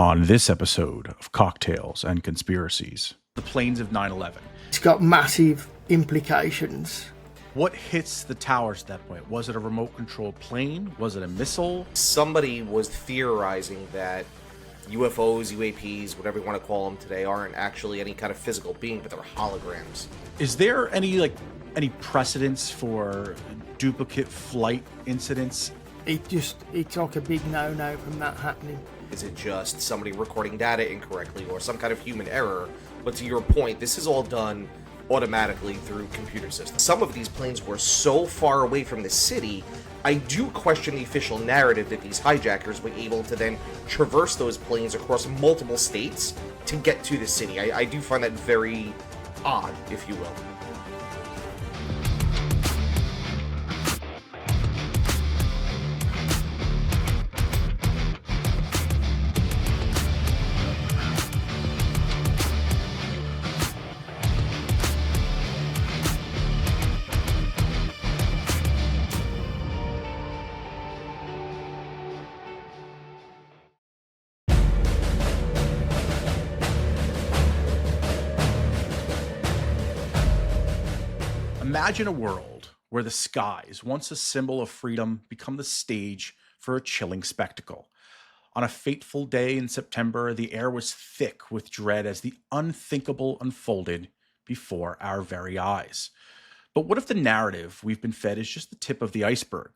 On this episode of Cocktails and Conspiracies, the planes of 9/11. It's got massive implications. What hits the towers at that point? Was it a remote controlled plane? Was it a missile? Somebody was theorizing that UFOs, UAPs, whatever you want to call them today, aren't actually any kind of physical being, but they're holograms. Is there any precedence for duplicate flight incidents? It's like a big no-no from that happening. Is it just somebody recording data incorrectly or some kind of human error? But to your point, this is all done automatically through computer systems. Some of these planes were so far away from the city, I do question the official narrative that these hijackers were able to then traverse those planes across multiple states to get to the city. I do find that very odd, if you will. Imagine a world where the skies, once a symbol of freedom, become the stage for a chilling spectacle. On a fateful day in September, the air was thick with dread as the unthinkable unfolded before our very eyes. But what if the narrative we've been fed is just the tip of the iceberg?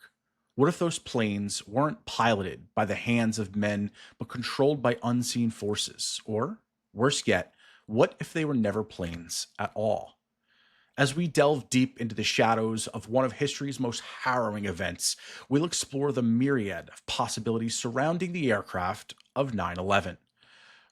What if those planes weren't piloted by the hands of men, but controlled by unseen forces? Or, worse yet, what if they were never planes at all? As we delve deep into the shadows of one of history's most harrowing events, we'll explore the myriad of possibilities surrounding the aircraft of 9/11.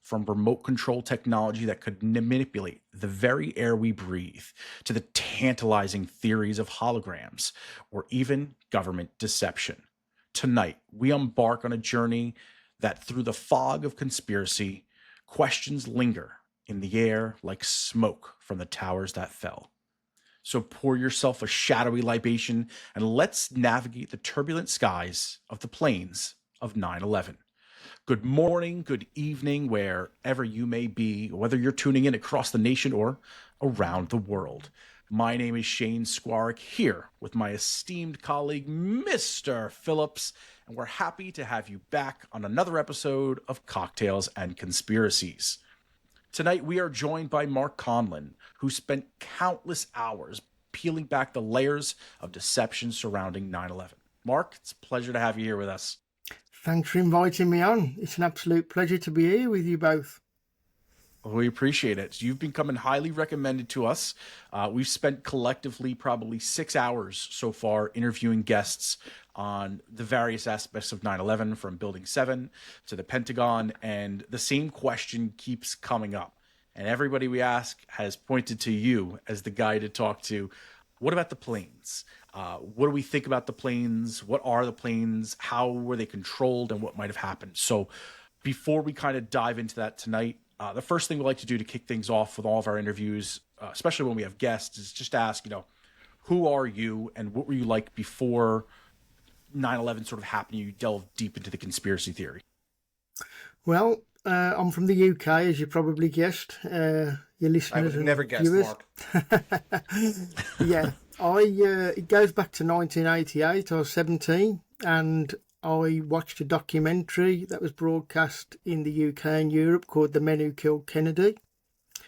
From remote control technology that could manipulate the very air we breathe, to the tantalizing theories of holograms, or even government deception. Tonight, we embark on a journey that, through the fog of conspiracy, questions linger in the air like smoke from the towers that fell. So pour yourself a shadowy libation and let's navigate the turbulent skies of the planes of 9/11. Good morning, good evening, wherever you may be, whether you're tuning in across the nation or around the world. My name is Shane Skwarek, here with my esteemed colleague, Mr. Phillips, and we're happy to have you back on another episode of Cocktails and Conspiracies. Tonight, we are joined by Mark Conlon, who spent countless hours peeling back the layers of deception surrounding 9/11. Mark, it's a pleasure to have you here with us. Thanks for inviting me on. It's an absolute pleasure to be here with you both. Well, we appreciate it. You've been coming highly recommended to us. We've spent collectively probably 6 hours so far interviewing guests on the various aspects of 9/11, from Building 7 to the Pentagon, and the same question keeps coming up. And everybody we ask has pointed to you as the guy to talk to. What about the planes? What do we think about the planes? What are the planes? How were they controlled, and what might have happened? So before we kind of dive into that tonight, the first thing we like to do to kick things off with all of our interviews, especially when we have guests, is just ask, who are you and what were you like before 9/11 sort of happened? You delve deep into the conspiracy theory. Well, I'm from the UK, as you probably guessed. Your listeners, I would never guess, viewers. Mark. Yeah, it goes back to 1988. I was 17, and I watched a documentary that was broadcast in the UK and Europe called The Men Who Killed Kennedy.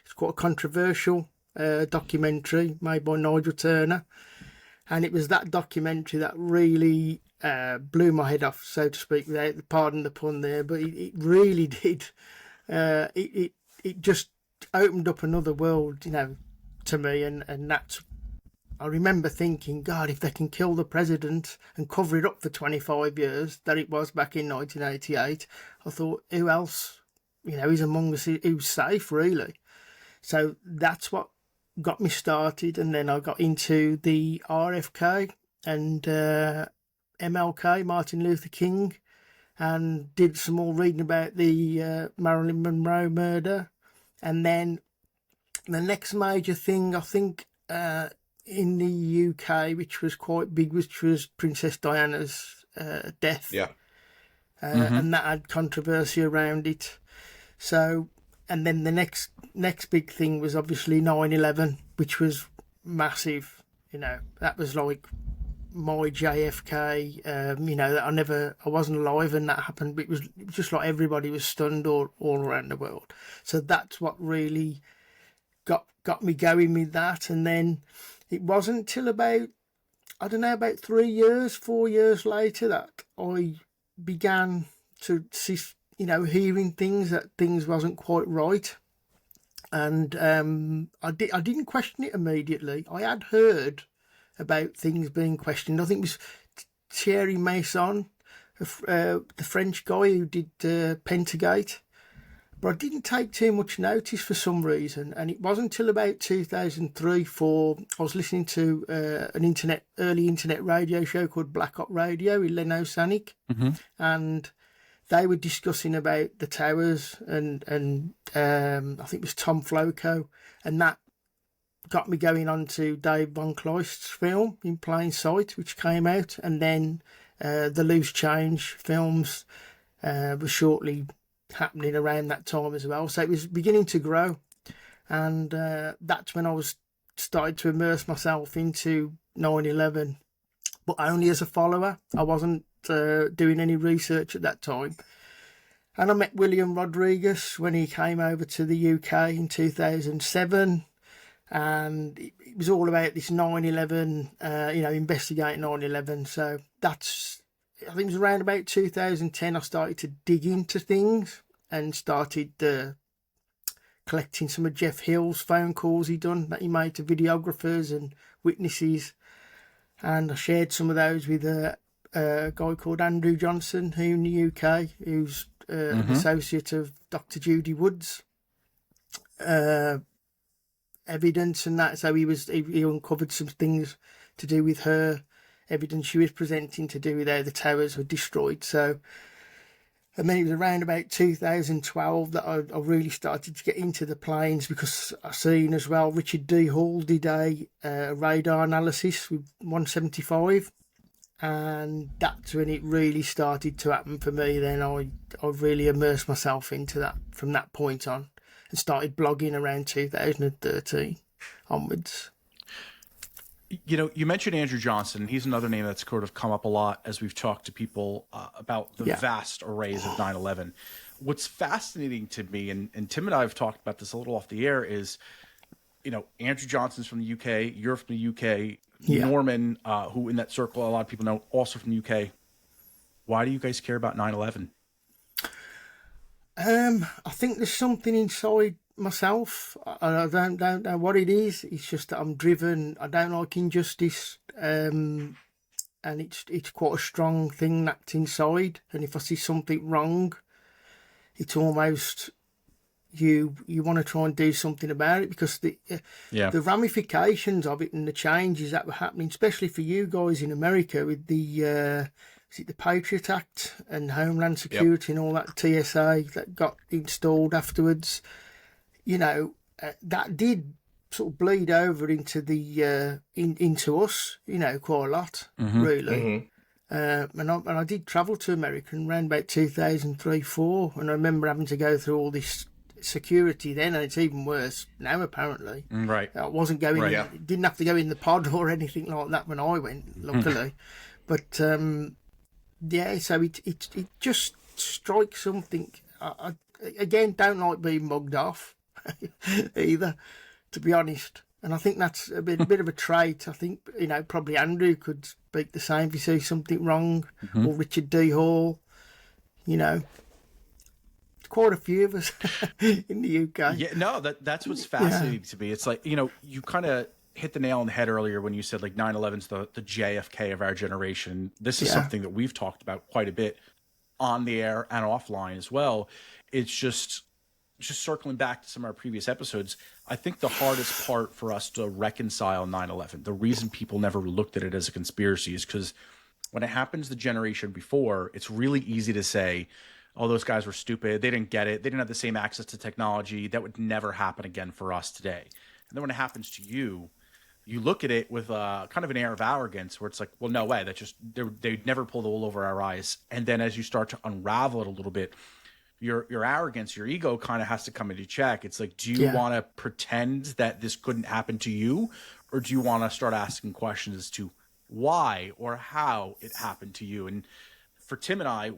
It's quite a controversial documentary made by Nigel Turner, and it was that documentary that really blew my head off, so to speak, without, pardon the pun there, but it really did. It just opened up another world, to me, and that's, I remember thinking, God, if they can kill the president and cover it up for 25 years, that it was back in 1988, I thought, who else, is among us who's safe, really? So that's what got me started, and then I got into the RFK and MLK, Martin Luther King, and did some more reading about the Marilyn Monroe murder. And then the next major thing, I think, in the UK, which was quite big, which was Princess Diana's death. Yeah. And that had controversy around it. So, and then the next big thing was obviously 9/11, which was massive. You know, that was like my JFK. You know, that I wasn't alive when that happened, but it was just like everybody was stunned all around the world. So that's what really got me going with that. And then it wasn't till about, I don't know, about 4 years later that I began to see, you know, hearing that things wasn't quite right. And I didn't question it immediately. I had heard about things being questioned. I think it was Thierry Masson, the French guy who did Pentagon. But I didn't take too much notice for some reason. And it wasn't until about 2003-4, I was listening to an early internet radio show called Black Op Radio with Leno Sanik. Mm-hmm. And they were discussing about the towers and I think it was Tom Floco, and that got me going on to Dave Von Kleist's film In Plain Sight, which came out, and then the Loose Change films were shortly happening around that time as well. So it was beginning to grow, and that's when I was started to immerse myself into 9/11, but only as a follower. I wasn't doing any research at that time. And I met William Rodriguez when he came over to the UK in 2007, and it was all about this 9/11, you know, investigating 9/11. So that's, I think it was around about 2010 I started to dig into things and started collecting some of Jeff Hill's phone calls that he made to videographers and witnesses, and I shared some of those with a guy called Andrew Johnson, who in the UK, who's an associate of Dr. Judy Wood's evidence and that. So he uncovered some things to do with her evidence she was presenting to do with how the towers were destroyed. So, and then it was around about 2012 that I really started to get into the planes, because I seen as well Richard D. Hall did a radar analysis with 175, and that's when it really started to happen for me. Then I really immersed myself into that from that point on, and started blogging around 2013 onwards. You know, you mentioned Andrew Johnson. He's another name that's sort of come up a lot as we've talked to people about the vast arrays of 9/11. What's fascinating to me, and Tim and I have talked about this a little off the air, is, you know, Andrew Johnson's from the UK, you're from the UK, Norman, who in that circle a lot of people know, also from the UK. Why do you guys care about 9/11? I think there's something inside myself. I don't know what it is. It's just that I'm driven. I don't like injustice, and it's quite a strong thing that's inside. And if I see something wrong, it's almost you want to try and do something about it, because the ramifications of it and the changes that were happening, especially for you guys in America with the Patriot Act and Homeland Security and all that TSA that got installed afterwards. You know, that did sort of bleed over into the into us, you know, quite a lot, really. And I did travel to America around about 2003-4, and I remember having to go through all this security then, and it's even worse now apparently. Right. I wasn't going, didn't have to go in the pod or anything like that when I went, luckily. But yeah, so it just strikes something. I again don't like being mugged off either, to be honest. And I think that's a bit of a trait. I think, you know, probably Andrew could speak the same if you see something wrong, or Richard D. Hall, you know. Quite a few of us in the UK. Yeah, no, that's what's fascinating to me. It's like, you know, you kind of hit the nail on the head earlier when you said like 9/11's the JFK of our generation. This is something that we've talked about quite a bit on the air and offline as well. It's just circling back to some of our previous episodes. I think the hardest part for us to reconcile 9/11, the reason people never looked at it as a conspiracy, is because when it happens the generation before, it's really easy to say, oh, those guys were stupid. They didn't get it. They didn't have the same access to technology. That would never happen again for us today. And then when it happens to you, you look at it with kind of an air of arrogance where it's like, well, no way. That's just, they'd never pull the wool over our eyes. And then as you start to unravel it a little bit, your arrogance, your ego kind of has to come into check. It's like, do you want to pretend that this couldn't happen to you, or do you want to start asking questions as to why or how it happened to you? And for Tim and I,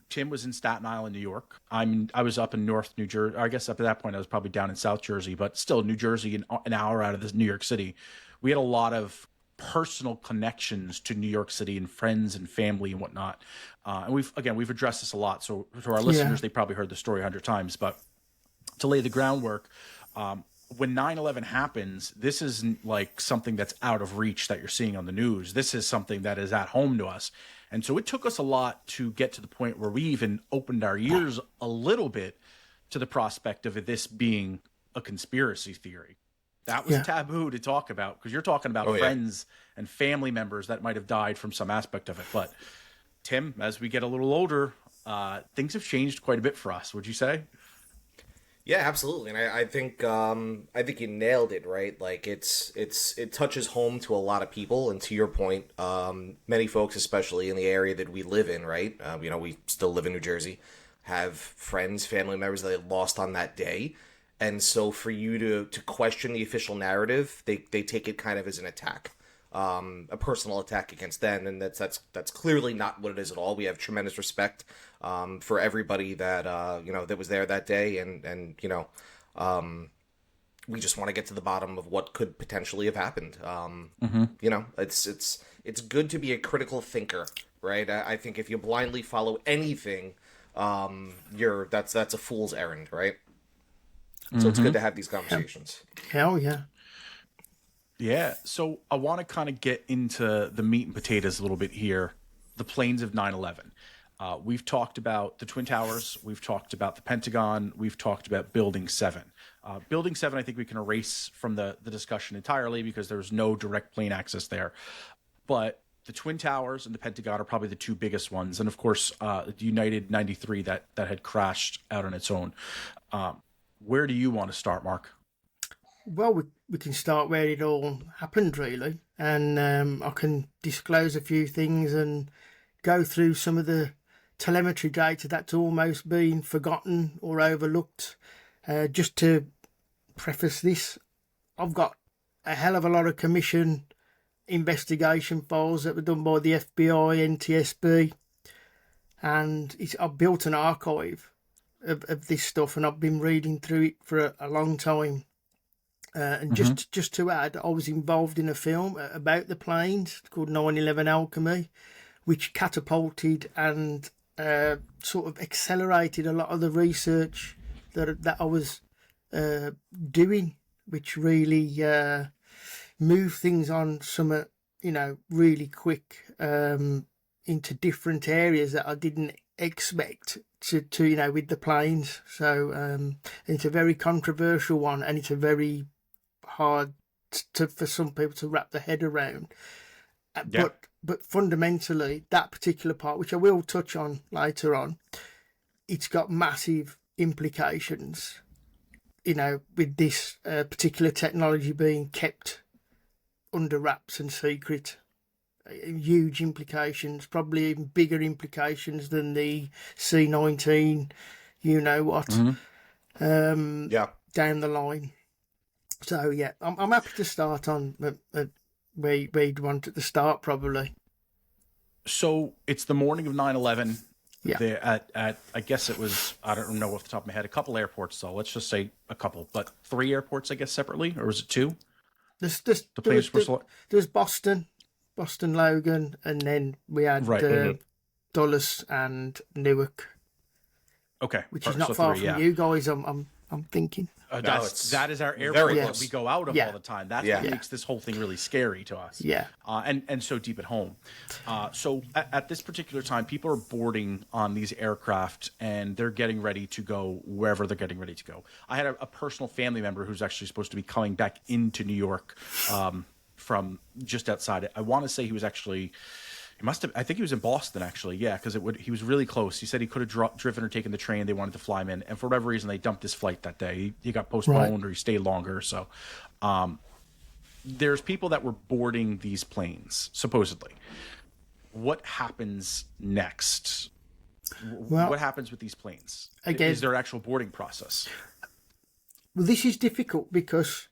Tim was in Staten Island, New York. I was up in North New Jersey. I guess up at that point I was probably down in South Jersey, but still New Jersey, an hour out of this New York City. We had a lot of personal connections to New York City and friends and family and whatnot. And we've addressed this a lot. So to our listeners, they probably heard the story 100 times, but to lay the groundwork, when 9/11 happens, this isn't like something that's out of reach that you're seeing on the news. This is something that is at home to us. And so it took us a lot to get to the point where we even opened our ears a little bit to the prospect of this being a conspiracy theory. That was taboo to talk about, because you're talking about friends and family members that might have died from some aspect of it. But Tim, as we get a little older, things have changed quite a bit for us. Would you say? Yeah, absolutely, and I think you nailed it, right? Like it touches home to a lot of people, and to your point, many folks, especially in the area that we live in, right? We still live in New Jersey, have friends, family members that they lost on that day, and so for you to question the official narrative, they take it kind of as an attack. A personal attack against them, and that's clearly not what it is at all. We have tremendous respect for everybody that that was there that day, and we just want to get to the bottom of what could potentially have happened. It's good to be a critical thinker, right? I think if you blindly follow anything, that's a fool's errand, right? So it's good to have these conversations. Hell yeah. Yeah, so I want to kind of get into the meat and potatoes a little bit here. The planes of 9/11. We've talked about the Twin Towers. We've talked about the Pentagon. We've talked about Building 7. Building 7, I think we can erase from the discussion entirely because there's no direct plane access there. But the Twin Towers and the Pentagon are probably the two biggest ones. And, of course, the United 93 that had crashed out on its own. Where do you want to start, Mark? Well, we can start where it all happened, really. And I can disclose a few things and go through some of the telemetry data that's almost been forgotten or overlooked. Just to preface this, I've got a hell of a lot of commission investigation files that were done by the FBI, NTSB, and I've built an archive of this stuff, and I've been reading through it for a long time. And just to add, I was involved in a film about the planes called 9/11 Alchemy, which catapulted and sort of accelerated a lot of the research that I was doing, which really moved things on some, really quick into different areas that I didn't expect to with the planes. So it's a very controversial one, and it's a very hard for some people to wrap their head around. But fundamentally, that particular part, which I will touch on later on, it's got massive implications, with this particular technology being kept under wraps and secret. Huge implications, probably even bigger implications than the C-19, down the line. So yeah, I'm happy to start on where you'd want it to start, probably. So it's the morning of 9/11. Yeah. At I guess it was, I don't know off the top of my head, a couple airports. So let's just say a couple, but 3 airports, I guess, separately, or was it 2? There's Boston, Logan, and then we had Dulles and Newark. Okay, which is not far from you guys. I'm thinking. That is our airport that we go out of all the time. That's what Yeah. makes this whole thing really scary to us. Yeah. And so deep at home. So at this particular time, people are boarding on these aircraft and they're getting ready to go wherever they're getting ready to go. I had a personal family member who's actually supposed to be coming back into New York from just outside it. I want to say he was actually... I think he was in Boston, actually. Yeah, because he was really close. He said he could have driven or taken the train. They wanted to fly him in. And for whatever reason, they dumped his flight that day. He got postponed or he stayed longer. So there's people that were boarding these planes, supposedly. What happens next? Well, what happens with these planes? Again, is there an actual boarding process? Well, this is difficult because,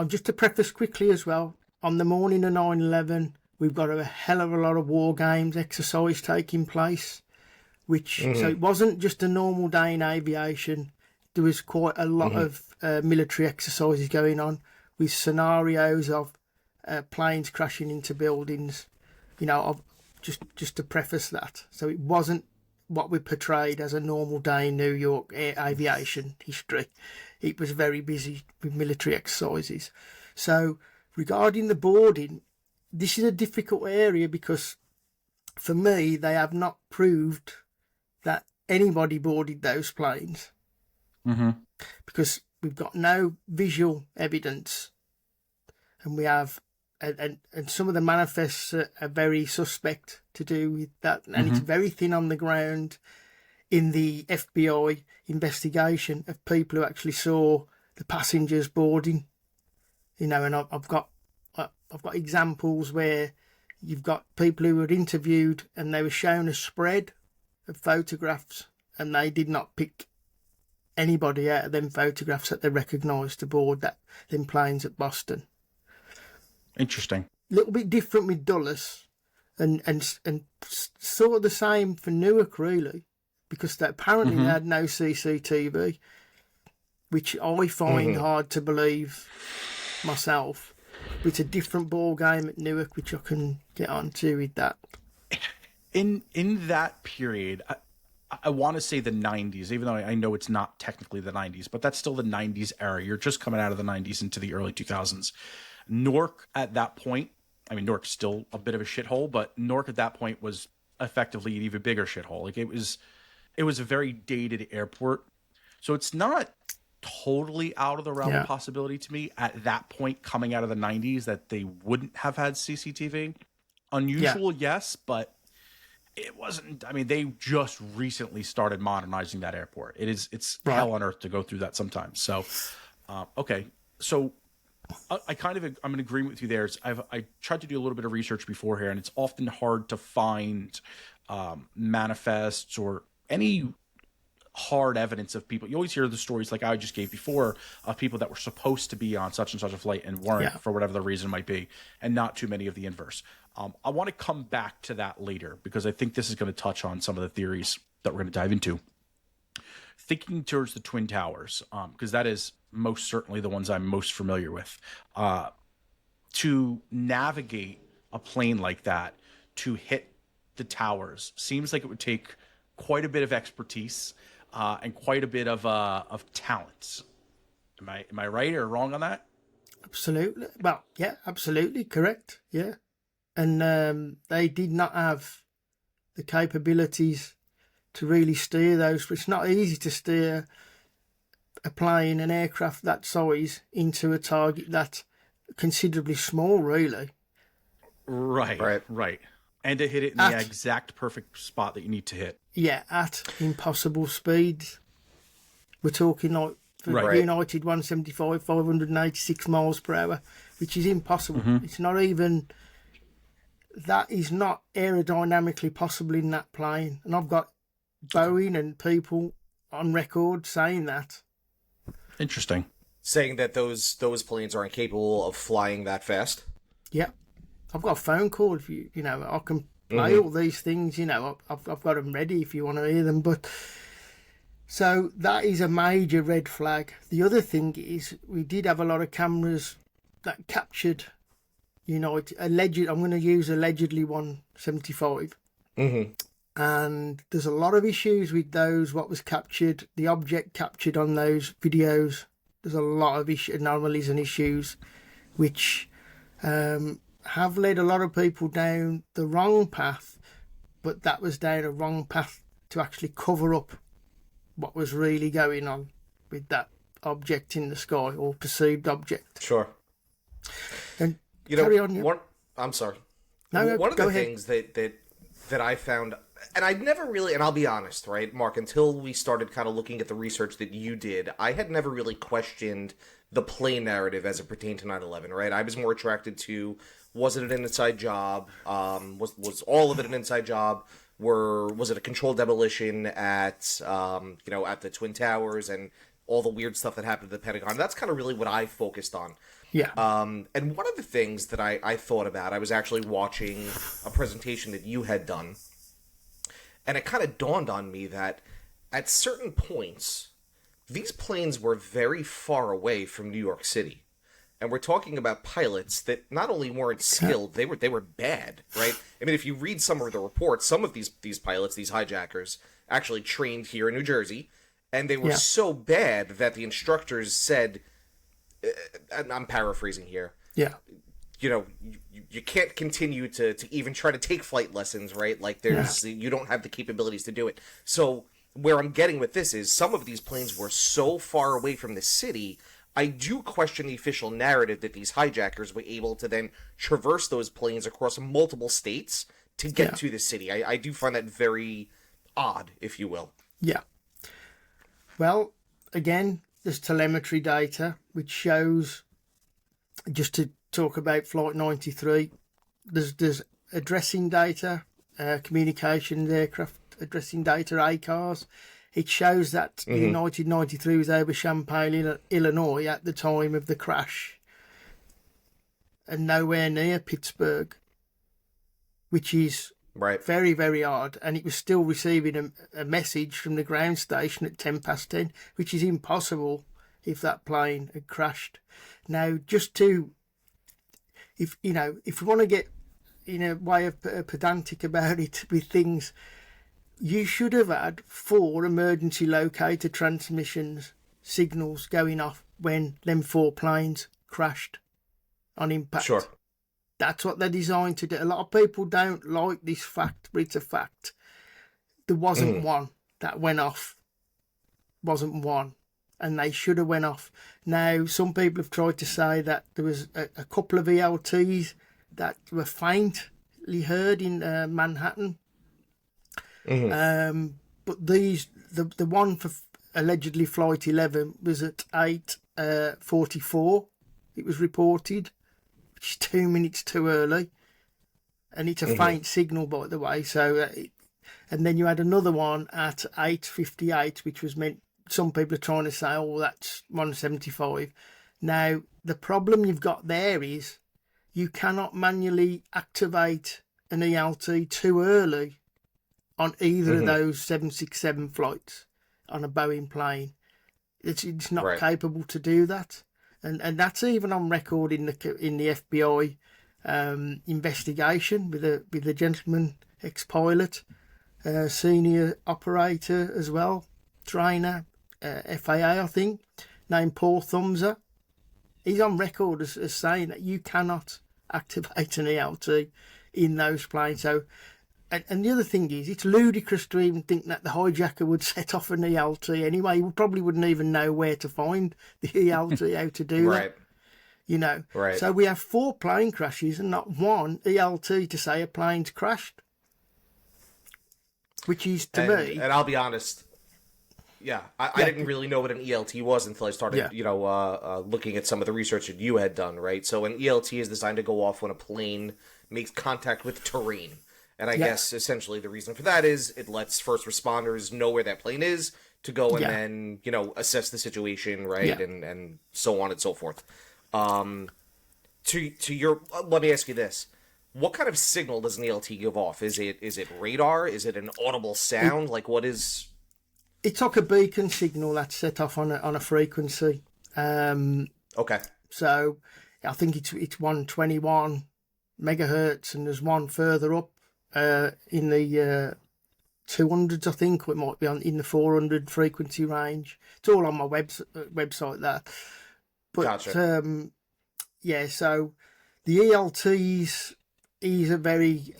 just to preface quickly as well, on the morning of 9/11, we've got a hell of a lot of war games exercise taking place, which, so it wasn't just a normal day in aviation. There was quite a lot of military exercises going on with scenarios of planes crashing into buildings, just to preface that. So it wasn't what we portrayed as a normal day in New York aviation history. It was very busy with military exercises. So regarding the boarding, this is a difficult area because for me, they have not proved that anybody boarded those planes. Because we've got no visual evidence, and we have and some of the manifests are very suspect to do with that, and it's very thin on the ground in the FBI investigation of people who actually saw the passengers boarding. And I've got examples where you've got people who were interviewed and they were shown a spread of photographs, and they did not pick anybody out of them photographs that they recognised to board them planes at Boston. Interesting. A little bit different with Dulles, and sort of the same for Newark, really, because they apparently had no CCTV, which I find hard to believe myself. But it's a different ball game at Newark, which I can get onto with that. In that period, I want to say the 90s, even though I know it's not technically the 90s, but that's still the 90s era. You're just coming out of the 90s into the early 2000s. Newark at that point, I mean, Newark's still a bit of a shithole, but Newark at that point was effectively an even bigger shithole. Like it was a very dated airport. So it's not totally out of the realm of possibility to me at that point coming out of the 90s that they wouldn't have had CCTV. Unusual, yes, but it wasn't. I mean, they just recently started modernizing that airport. It's hell on earth to go through that sometimes. So, okay. So I'm in agreement with you there. I tried to do a little bit of research before here, and it's often hard to find manifests or any hard evidence of people. You always hear the stories like I just gave before of people that were supposed to be on such and such a flight and weren't for whatever the reason might be, and not too many of the inverse. I want to come back to that later because I think this is going to touch on some of the theories that we're going to dive into. Thinking towards the Twin Towers, because that is most certainly the ones I'm most familiar with. To navigate a plane like that to hit the towers seems like it would take quite a bit of expertise and quite a bit of talent. Am I right or wrong on that? Absolutely. Well, yeah, absolutely correct. Yeah, and they did not have the capabilities to really steer those. It's not easy to steer a plane, an aircraft that size, into a target that's considerably small, really. Right. And to hit it in the exact perfect spot that you need to hit. Yeah, at impossible speeds. We're talking like for United 175, 586 miles per hour, which is impossible. It's not even... That is not aerodynamically possible in that plane. And I've got Boeing and people on record saying that. Interesting. Saying that those planes aren't capable of flying that fast? Yeah. I've got a phone call if you I can play all these things, I've got them ready if you want to hear them. But so that is a major red flag. The other thing is we did have a lot of cameras that captured alleged. I'm going to use allegedly 175. And there's a lot of issues with those, what was captured, the object captured on those videos. There's a lot of anomalies and issues which have led a lot of people down the wrong path, but that was down a wrong path to actually cover up what was really going on with that object in the sky or perceived object. Sure. And carry on. I'm sorry. No, one of the ahead. things that I found, and I'd never really, and I'll be honest, right, Mark, until we started kind of looking at the research that you did, I had never really questioned the plane narrative as it pertained to 9/11, right? I was more attracted to, was it an inside job? Was all of it an inside job? was it a controlled demolition at at the Twin Towers and all the weird stuff that happened at the Pentagon. That's kind of really what I focused on. Yeah. And one of the things that I thought about, I was actually watching a presentation that you had done, and it kind of dawned on me that at certain points, these planes were very far away from New York City. And we're talking about pilots that not only weren't skilled, they were bad, right? I mean, if you read some of the reports, some of these pilots, these hijackers, actually trained here in New Jersey, and they were so bad that the instructors said, and I'm paraphrasing here, you can't continue to even try to take flight lessons, right? Like you don't have the capabilities to do it. So where I'm getting with this is some of these planes were so far away from the city. I do question the official narrative that these hijackers were able to then traverse those planes across multiple states to get to the city. I do find that very odd, if you will. Yeah. Well, again, there's telemetry data, which shows, just to talk about Flight 93, there's addressing data, communications aircraft addressing data, ACARS. It shows that United 93 was over Champaign, Illinois at the time of the crash and nowhere near Pittsburgh, which is very, very odd. And it was still receiving a message from the ground station at 10:10, which is impossible if that plane had crashed. Now, just to, if we want to get in a way of pedantic about it with things, you should have had 4 emergency locator transmissions signals going off when them 4 planes crashed on impact. Sure. That's what they're designed to do. A lot of people don't like this fact, but it's a fact. There wasn't one that went off. Wasn't one. And they should have went off. Now, some people have tried to say that there was a couple of ELTs that were faintly heard in Manhattan. But the one for allegedly Flight 11 was at 8:44. It was reported, which is 2 minutes too early, and it's a faint signal, by the way. So, and then you had another one at 8:58, which was meant. Some people are trying to say, "Oh, that's 175." Now, the problem you've got there is you cannot manually activate an ELT too early on either of those 767 flights on a Boeing plane. It's not capable to do that, and that's even on record in the FBI investigation with a gentleman, ex-pilot, senior operator as well, trainer, FAA I think, named Paul Thumser. He's on record as saying that you cannot activate an ELT in those planes. So. And the other thing is, it's ludicrous to even think that the hijacker would set off an ELT anyway. He probably wouldn't even know where to find the ELT, how to do that. Right. So we have 4 plane crashes and not one ELT to say a plane's crashed. Which is, to me... And I'll be honest, I didn't really know what an ELT was until I started, looking at some of the research that you had done, right? So an ELT is designed to go off when a plane makes contact with terrain. And I guess essentially the reason for that is it lets first responders know where that plane is to go and then, assess the situation, right? And so on and so forth. Let me ask you this. What kind of signal does an ELT give off? Is it radar? Is it an audible sound? What is... It's like a beacon signal that's set off on a frequency. Okay. So I think it's 121 megahertz, and there's one further up in the 200s, I think, or it might be in the 400 frequency range. It's all on my website there. But gotcha. So the ELTs is a very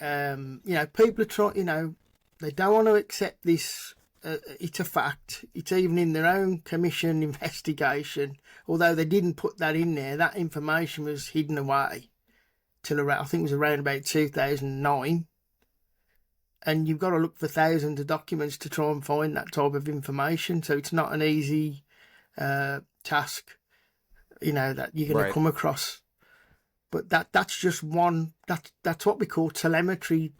people are trying, they don't want to accept this. It's a fact. It's even in their own commission investigation, although they didn't put that in there. That information was hidden away till around, I think it was around about 2009. And you've got to look for thousands of documents to try and find that type of information. So it's not an easy task, that you're going to come across. But that's just one. That's what we call telemetry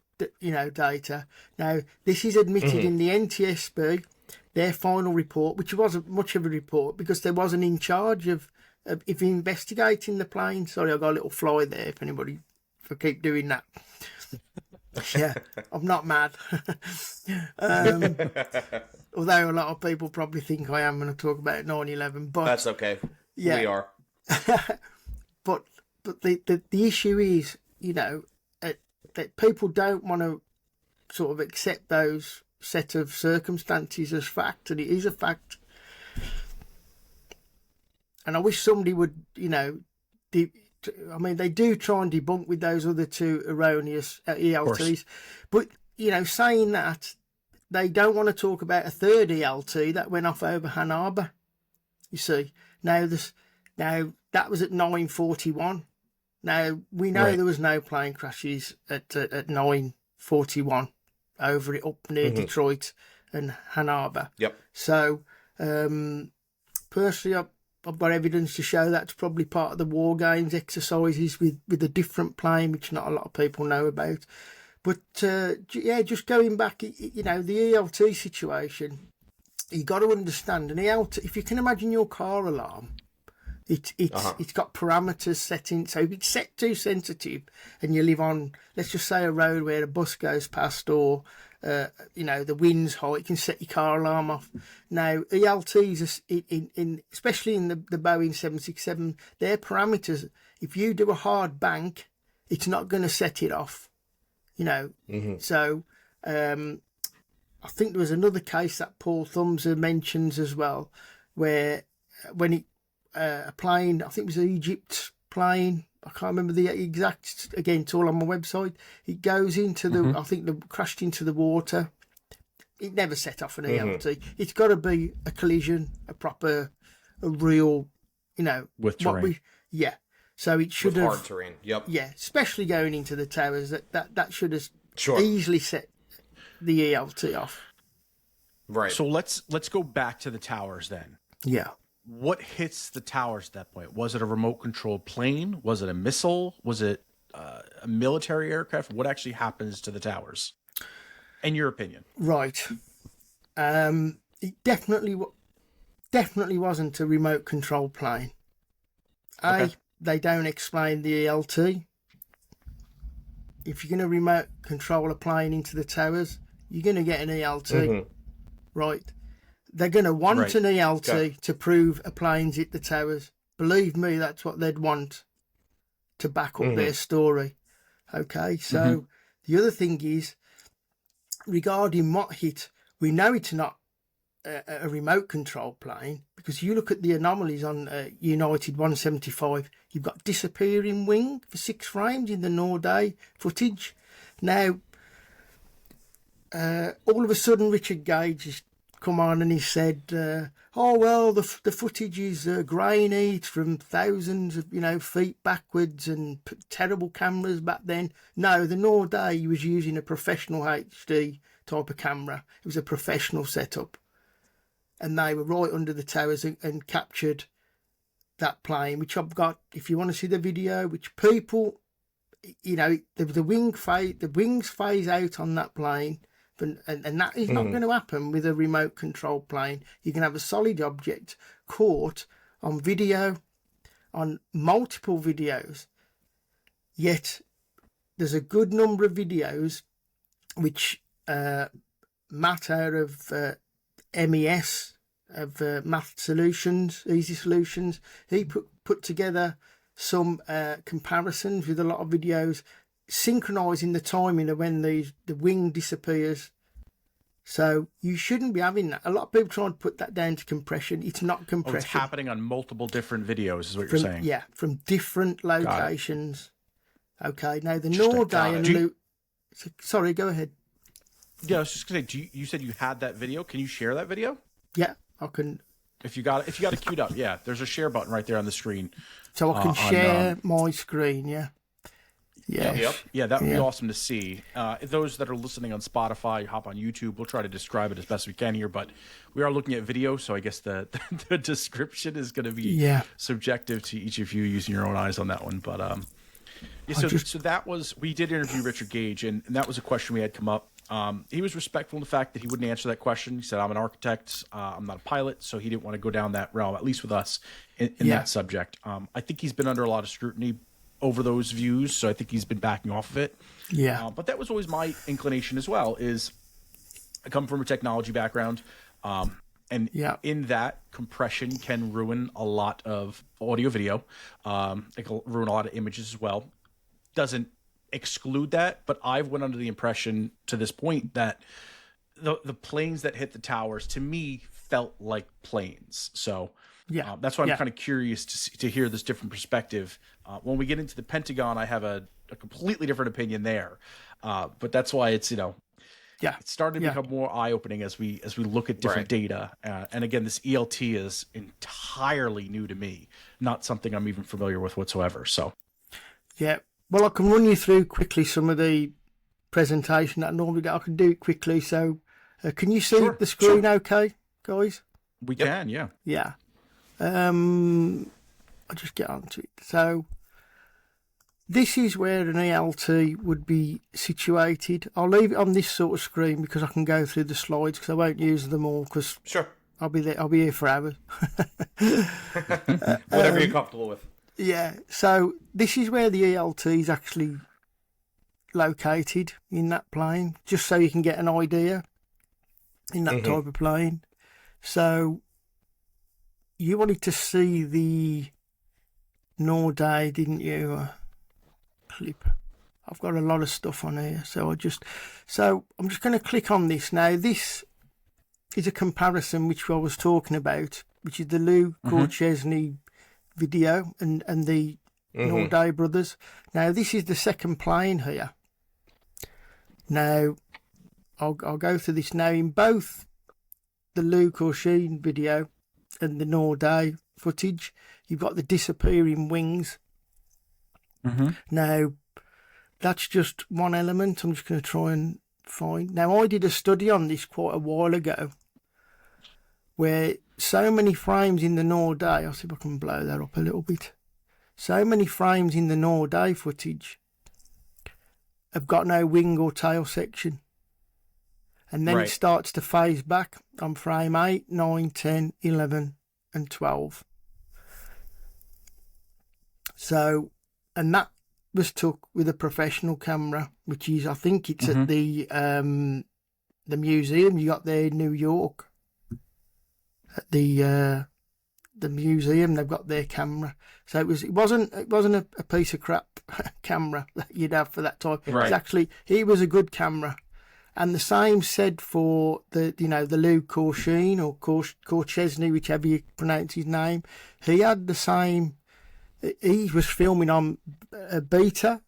data. Now, this is admitted in the NTSB, their final report, which wasn't much of a report because they wasn't in charge of investigating the plane. Sorry, I got a little fly there. If I keep doing that. Yeah, I'm not mad. Although a lot of people probably think I am when I talk about 9/11, but that's okay. Yeah, we are. but the issue is, that people don't want to sort of accept those set of circumstances as fact, and it is a fact. And I wish somebody would, they do try and debunk with those other two erroneous ELTs, but saying that, they don't want to talk about a third ELT that went off over Ann Arbor. You see, now that was at 9:41. Now we know there was no plane crashes at 9:41 over it up near Detroit and Ann Arbor. Yep. So personally, I've got evidence to show that's probably part of the war games exercises with a different plane, which not a lot of people know about. But just going back, the ELT situation, you got to understand an ELT. If you can imagine your car alarm, it's got parameters set in. So if it's set too sensitive, and you live on, let's just say, a road where a bus goes past, or the wind's high, it can set your car alarm off. Now ELTs, especially in the Boeing 767, their parameters. If you do a hard bank, it's not going to set it off. So I think there was another case that Paul Thumser mentions as well, where when a plane, I think it was an Egypt plane, I can't remember the exact, again, it's all on my website, it goes into the, I think they crashed into the water. It never set off an ELT. It's got to be a collision, a real, with terrain. So it should have hard terrain. Yep. Yeah, especially going into the towers. That should have easily set the ELT off. Right. So let's go back to the towers then. Yeah. What hits the towers at that point? Was it a remote controlled plane? Was it a missile? Was it a military aircraft? What actually happens to the towers? In your opinion? Right. It definitely wasn't a remote controlled plane. Okay. They don't explain the ELT. If you're going to remote control a plane into the towers, you're going to get an ELT. Right. They're going to want an ELT to prove a plane's hit the towers. Believe me, that's what they'd want to back up their story. Okay, so the other thing is, regarding what hit, we know it's not a remote control plane, because you look at the anomalies on United 175, you've got disappearing wing for 6 frames in the Norday footage. Now, all of a sudden, Richard Gage has come on and he said, the footage is grainy, it's from thousands of feet backwards and terrible cameras back then. No, the Norday was using a professional HD type of camera. It was a professional setup. And they were right under the towers and captured that plane, which I've got, if you want to see the video, which people, the wings phase out on that plane, and that is not going to happen with a remote control plane. You can have a solid object caught on video, on multiple videos, yet there's a good number of videos which Matt out of MES, of Math Solutions, Easy Solutions, he put together some comparisons with a lot of videos, synchronizing the timing of when the wing disappears. So you shouldn't be having that. A lot of people try and put that down to compression. It's not compression. It's happening on multiple different videos, is what you're saying. Yeah, from different locations. Okay, now the Norday and sorry, go ahead. Yeah, I was just going to say, you said you had that video. Can you share that video? Yeah, I can. If you got it queued up, yeah, there's a share button right there on the screen. So I can share my screen, yeah. Yeah, yeah, that would be awesome to see. Those that are listening on Spotify, hop on YouTube. We'll try to describe it as best we can here, but we are looking at video, so I guess the description is going to be subjective to each of you using your own eyes on that one. But Yeah, so that was, we did interview Richard Gage, and that was a question we had come up. He was respectful of the fact that he wouldn't answer that question. He said, I'm an architect, I'm not a pilot, so he didn't want to go down that realm, at least with us, in that subject. I think he's been under a lot of scrutiny over those views, so I think he's been backing off of it. Yeah. But that was always my inclination as well, is I come from a technology background, and in that, compression can ruin a lot of audio video. It can ruin a lot of images as well. Doesn't exclude that, but I've went under the impression to this point that the planes that hit the towers, to me, felt like planes. So that's why I'm kind of curious to hear this different perspective. When we get into the Pentagon, I have a completely different opinion there. But that's why it's, it's starting to become more eye-opening as we look at different data. And again, this ELT is entirely new to me, not something I'm even familiar with whatsoever. So, yeah. Well, I can run you through quickly some of the presentation that normally I can do it quickly. So, can you see the screen okay, guys? We can, yeah. Yeah. I'll just get onto it. So, this is where an ELT would be situated. I'll leave it on this sort of screen because I can go through the slides, because I won't use them all, because I'll be here for hours. Whatever you're comfortable with. Yeah, so this is where the ELT is actually located in that plane, just so you can get an idea in that type of plane. So you wanted to see the Norday, didn't you? Clip. I've got a lot of stuff on here, so I'm just going to click on this now. This is a comparison which I was talking about, which is the Lou Korchesny video and the Norday brothers. Now this is the second plane here. Now I'll go through this now. In both the Lou Korchesny video and the Norday footage, you've got the disappearing wings. Now that's just one element. I'm just going to try and find. Now I did a study on this quite a while ago, where so many frames in the Norday, I'll see if I can blow that up a little bit. So many frames in the Norday footage have got no wing or tail section. And then it starts to phase back on frame 8, 9, 10, 11 and 12. So, and that was took with a professional camera, which is, I think it's at the museum you got there in New York. At the museum, they've got their camera. So it wasn't a piece of crap camera that you'd have for that type. It's actually, it was a good camera. And the same said for the Lou Korchesny or Korchesny, whichever you pronounce his name. He had the same. He was filming on a beta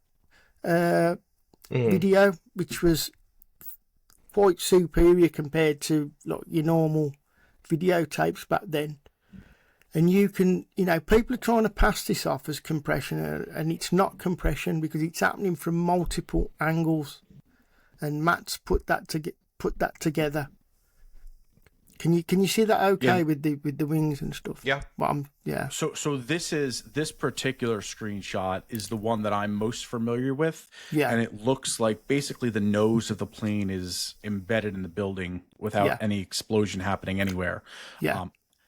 video, which was quite superior compared to your normal videotapes back then. And you can, people are trying to pass this off as compression, and it's not compression because it's happening from multiple angles. And Matt's put that together. Can you see that okay with the wings and stuff? Yeah. Well, So this particular screenshot is the one that I'm most familiar with. Yeah. And it looks like basically the nose of the plane is embedded in the building without any explosion happening anywhere. Yeah.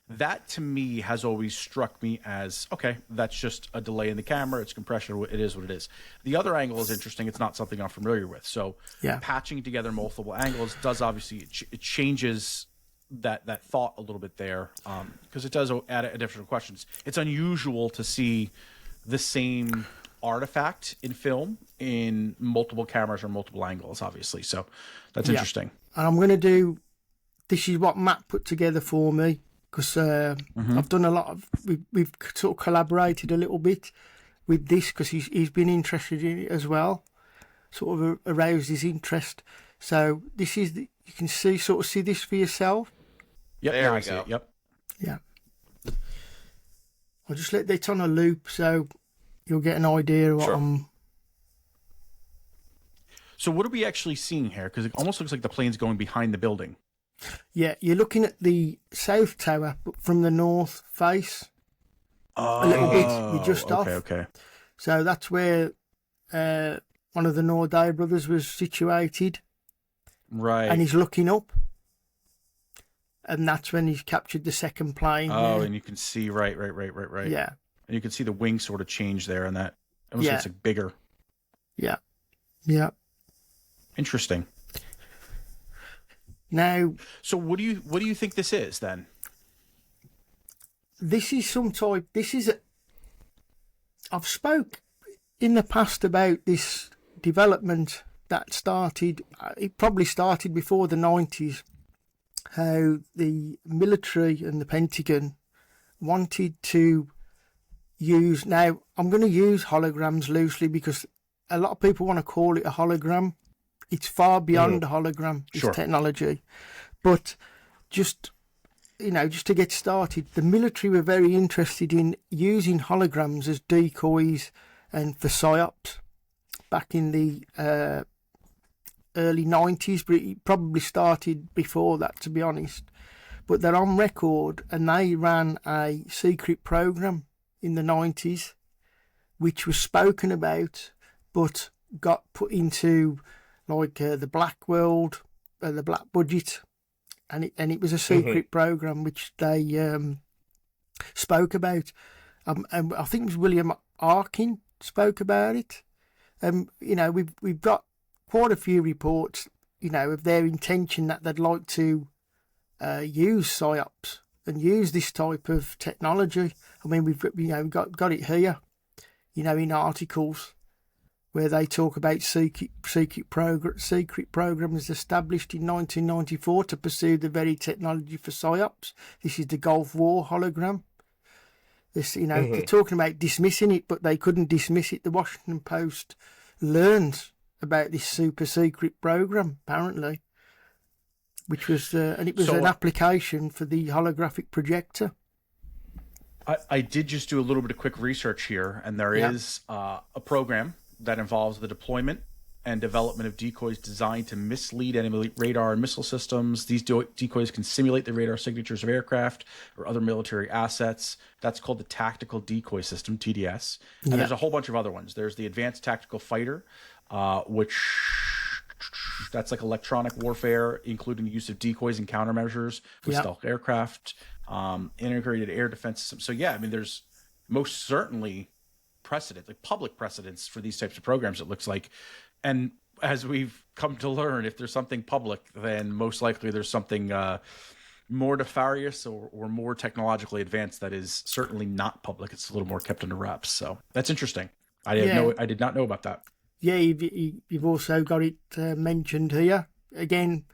That to me has always struck me as, okay, that's just a delay in the camera. It's compression. It is what it is. The other angle is interesting. It's not something I'm familiar with. So patching together multiple angles does obviously, it changes that thought a little bit there, because it does add additional questions. It's unusual to see the same artifact in film in multiple cameras or multiple angles, obviously. So that's interesting. And I'm going to do, this is what Matt put together for me, because I've done a lot of, we've sort of collaborated a little bit with this, because he's been interested in it as well, sort of aroused his interest. So this is, you can see this for yourself. Yep, there we go. go. Yep. Yeah. I'll just let it on a loop so you'll get an idea of what I'm... So what are we actually seeing here? Because it almost looks like the plane's going behind the building. Yeah, you're looking at the south tower, but from the north face. A little bit. You're just off. Okay. So that's where one of the Norday brothers was situated, Right. and he's looking up, and that's when he's captured the second plane. Oh, there. and you can see right. Yeah, And you can see the wing sort of change there, and that almost looks like bigger. yeah. Interesting. Now, So what do you think this is then? this is some type. I've spoke in the past about this development that started. It probably started before the 90s. How the military and the Pentagon wanted to use. Now, I'm going to use holograms loosely because a lot of people want to call it a hologram. It's far beyond a hologram, this technology. But just to get started, the military were very interested in using holograms as decoys and for psyops back in the early 90s, but it probably started before that, to be honest. But they're on record, and they ran a secret program in the 90s, which was spoken about, but got put into the black world, the black budget, and it was a secret program which they spoke about. And I think it was William Arkin spoke about it. We've got quite a few reports, of their intention that they'd like to use psyops and use this type of technology. I mean, we've got it here, in articles where they talk about secret programs established in 1994 to pursue the very technology for psyops. This is the Gulf War hologram. This, they're talking about dismissing it, but they couldn't dismiss it. The Washington Post learned about this super secret program, apparently, which was, and it was an application for the holographic projector. I did just do a little bit of quick research here, and there is a program that involves the deployment and development of decoys designed to mislead enemy radar and missile systems. These decoys can simulate the radar signatures of aircraft or other military assets. That's called the Tactical Decoy System, TDS. And there's a whole bunch of other ones. There's the Advanced Tactical Fighter, which that's like electronic warfare, including the use of decoys and countermeasures with stealth aircraft, integrated air defense systems. So yeah, I mean, there's most certainly precedent, like public precedents for these types of programs, it looks like. And as we've come to learn, if there's something public, then most likely there's something more nefarious or more technologically advanced that is certainly not public. It's a little more kept under wraps. So that's interesting. I did not know about that. Yeah, you've also got it mentioned here. Again,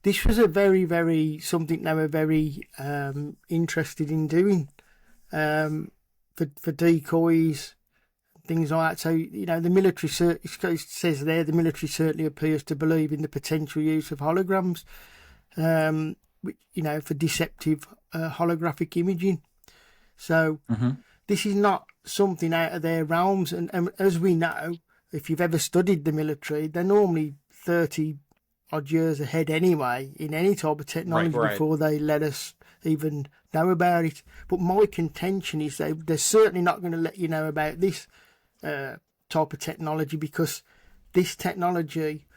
this was a very, very, something they were very interested in doing for decoys, things like that. So, the military, it says there, the military certainly appears to believe in the potential use of holograms, for deceptive holographic imaging. So this is not something out of their realms. And as we know, if you've ever studied the military, they're normally 30 odd years ahead anyway in any type of technology before they let us even know about it. But my contention is they're certainly not going to let you know about this type of technology, because this technology,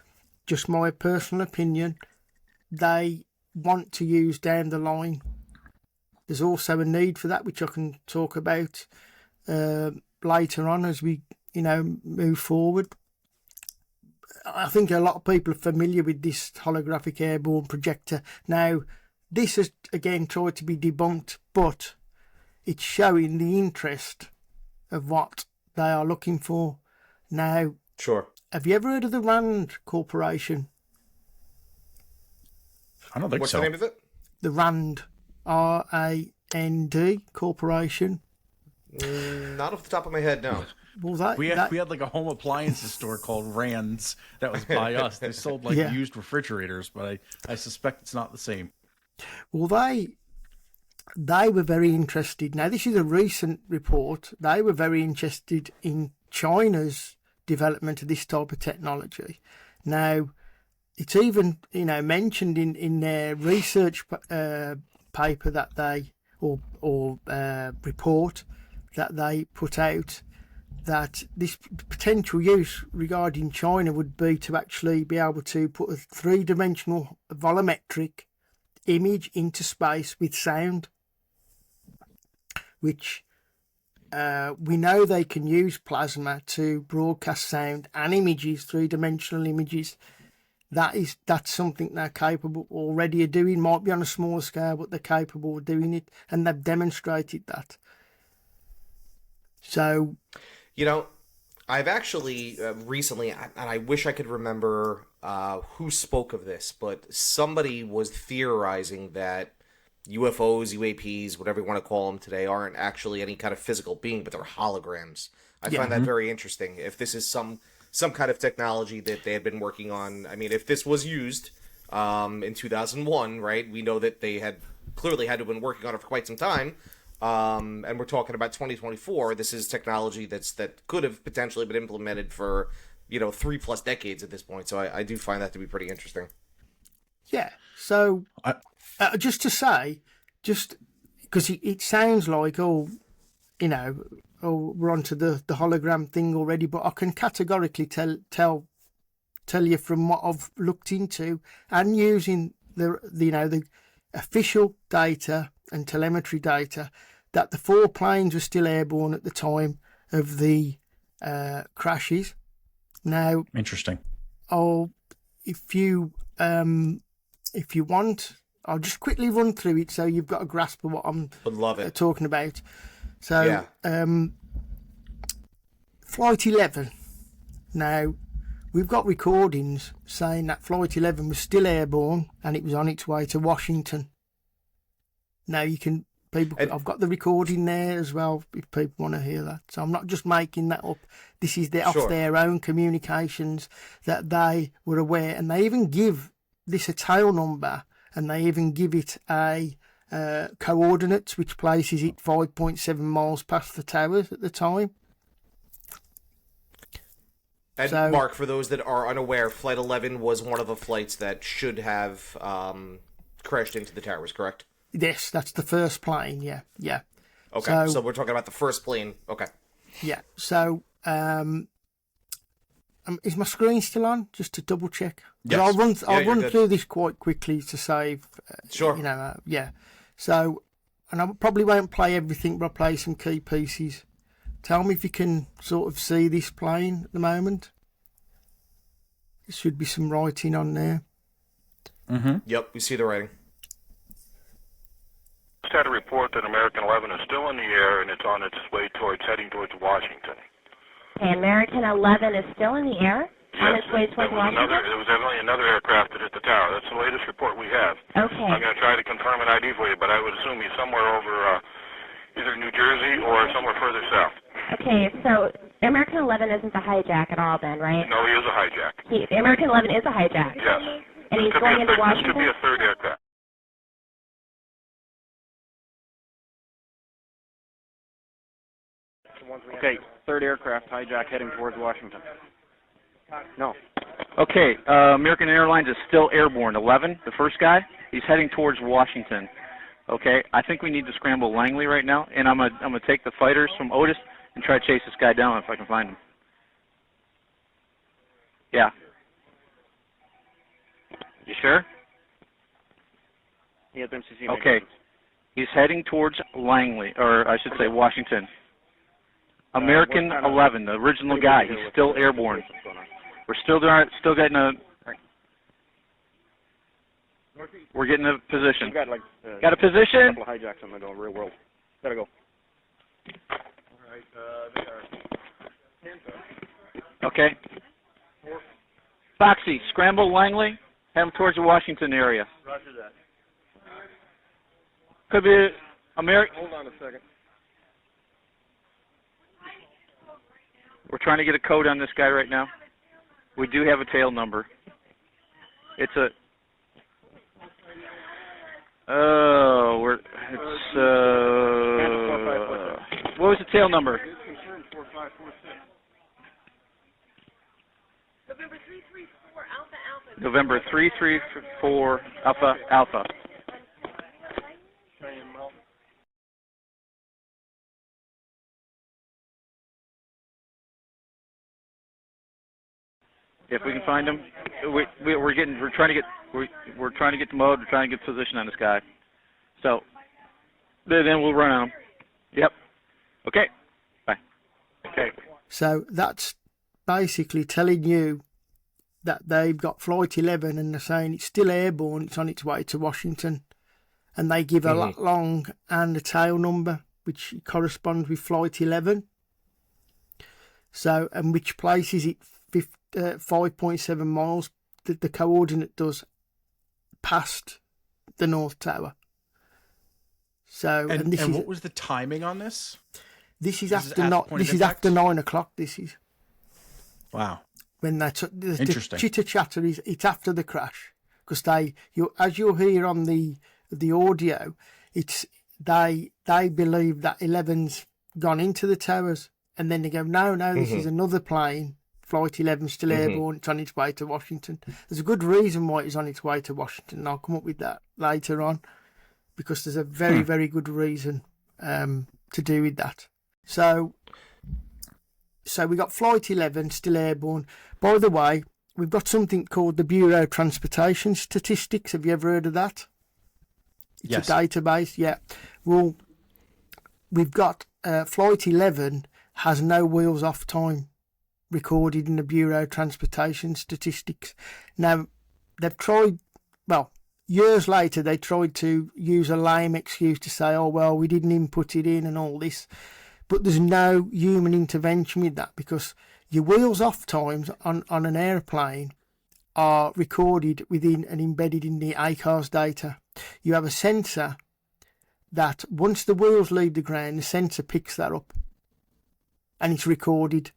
just my personal opinion, they want to use down the line. There's also a need for that, which I can talk about later on as we move forward. I think a lot of people are familiar with this holographic airborne projector. Now, this has again tried to be debunked, but it's showing the interest of what they are looking for. Now, have you ever heard of the RAND Corporation? I don't think What's so. the name of it? The RAND, RAND Corporation. Not off the top of my head, no. Well, we had like a home appliances store called Rand's that was by us. They sold used refrigerators, but I suspect it's not the same. Well, they were very interested. Now, this is a recent report. They were very interested in China's development of this type of technology. Now, it's even mentioned in their research paper that they or report that they put out, that this potential use regarding China would be to actually be able to put a three-dimensional volumetric image into space with sound, which we know they can use plasma to broadcast sound and images, three-dimensional images. That's something they're capable already of doing. Might be on a smaller scale, but they're capable of doing it, and they've demonstrated that. So, you know, I've actually recently, and I wish I could remember who spoke of this, but somebody was theorizing that UFOs, UAPs, whatever you want to call them today, aren't actually any kind of physical being, but they're holograms. I find that very interesting. If this is some kind of technology that they had been working on, I mean, if this was used in 2001, right, we know that they had clearly had to have been working on it for quite some time. And we're talking about 2024. This is technology that could have potentially been implemented for, 3+ decades at this point. So I do find that to be pretty interesting. Yeah. So just to say, just because it sounds like, we're onto the hologram thing already, but I can categorically tell you from what I've looked into and using the official data and telemetry data that the 4 planes were still airborne at the time of the crashes. Now, interesting. If you want, I'll just quickly run through it so you've got a grasp of what I'm talking about. So, Flight 11. Now, we've got recordings saying that Flight 11 was still airborne and it was on its way to Washington. Now, I've got the recording there as well if people want to hear that. So I'm not just making that up. This is off their own communications that they were aware, and they even give this a tail number, and they even give it a coordinates, which places it 5.7 miles past the towers at the time. And so, Mark, for those that are unaware, Flight 11 was one of the flights that should have crashed into the towers, correct? Yes, that's the first plane, yeah. Okay, so we're talking about the first plane, okay. Yeah, so is my screen still on? Just to double check. Yes. I'll run through this quite quickly to save. Sure. Yeah. So, and I probably won't play everything, but I'll play some key pieces. Tell me if you can sort of see this plane at the moment. There should be some writing on there. Mm-hmm. Yep, we see the writing. Just had a report that American 11 is still in the air and it's on its way heading towards Washington. Okay, American 11 is still in the air on its way towards Washington? There was evidently another aircraft that hit the tower. That's the latest report we have. Okay. I'm going to try to confirm an ID for you, but I would assume he's somewhere over either New Jersey or somewhere further south. Okay, so American 11 isn't the hijack at all then, right? No, he is a hijack. American 11 is a hijack? Yes. And he's going into Washington? This could be a third aircraft. Okay, third aircraft hijack heading towards Washington. No. Okay, American Airlines is still airborne. 11, the first guy, he's heading towards Washington. Okay, I think we need to scramble Langley right now, and I'm gonna take the fighters from Otis and try to chase this guy down if I can find him. Yeah. You sure? He has MCC. Okay, he's heading towards Langley, or I should say Washington. American 11, the original guy, he's still airborne. We're still getting a. We're getting a position. Got a position. A couple of hijacks on the real world. Gotta go. All right, they are Tampa. Okay. Foxy, scramble Langley, head him towards the Washington area. Roger that. Could be American. Hold on a second. We're trying to get a code on this guy right now. We do have a tail number. It's a. What was the tail number? November 334 Alpha Alpha. If we can find him, we're trying to get the mode. We're trying to get position on this guy. So then we'll run on him. Yep. Okay. Bye. Okay. So that's basically telling you that they've got Flight 11 and they're saying it's still airborne, it's on its way to Washington. And they give a lat long and a tail number, which corresponds with Flight 11. So, and which places it 5.7 miles, the coordinate does, past the North Tower. So, And what was the timing on this? This is after 9 o'clock. This is. Wow. When the Interesting. chitter chatter is, it's after the crash, because as you'll hear on the audio, it's they believe that 11's gone into the towers, and then they go, no, this is another plane. Flight 11's still airborne. It's on its way to Washington. There's a good reason why it's on its way to Washington, and I'll come up with that later on, because there's a very, very good reason to do with that. So we got Flight 11 still airborne. By the way, we've got something called the Bureau of Transportation Statistics. Have you ever heard of that? It's Yes. a database, yeah. Well, we've got Flight 11 has no wheels off time recorded in the Bureau of Transportation Statistics. Now, they've tried, years later, they tried to use a lame excuse to say, oh, well, we didn't input it in and all this. But there's no human intervention with that, because your wheels off times on an airplane are recorded within and embedded in the ACARS data. You have a sensor that once the wheels leave the ground, the sensor picks that up and it's recorded.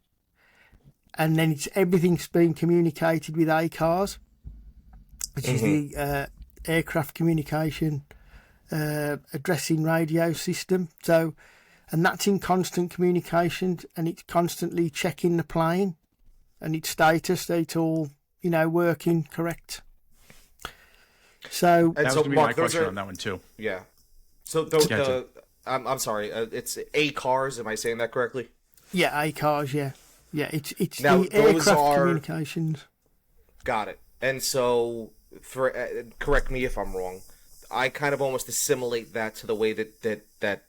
And then everything's being communicated with ACARS, which is the aircraft communication addressing radio system. So, and that's in constant communication, and it's constantly checking the plane and its status, that it's all, working correct. So That was so, going to be Mark, my those question are, on that one too. yeah. So I'm sorry, it's ACARS. Am I saying that correctly? yeah, ACARS, yeah, it's Now, the those aircraft are- communications. Got it. And so, for correct me if I'm wrong, I kind of almost assimilate that to the way that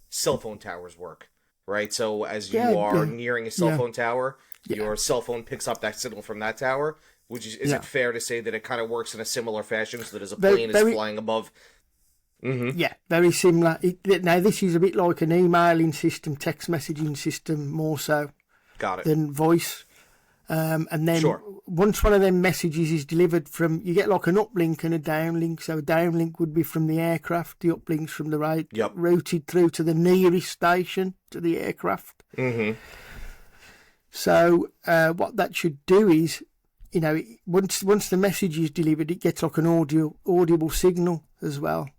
cell phone towers work, right? So as you are nearing a cell phone tower, your cell phone picks up that signal from that tower. Is it fair to say that it kind of works in a similar fashion, so that as a plane is flying above? Yeah, very similar. Now, this is a bit like an emailing system, text messaging system, more so Got it. than voice. And then Sure. once one of them messages is delivered from, you get like an uplink and a downlink. So a downlink would be from the aircraft, the uplinks from the right, Yep. routed through to the nearest station to the aircraft. So what that should do is, once the message is delivered, it gets like an audible signal as well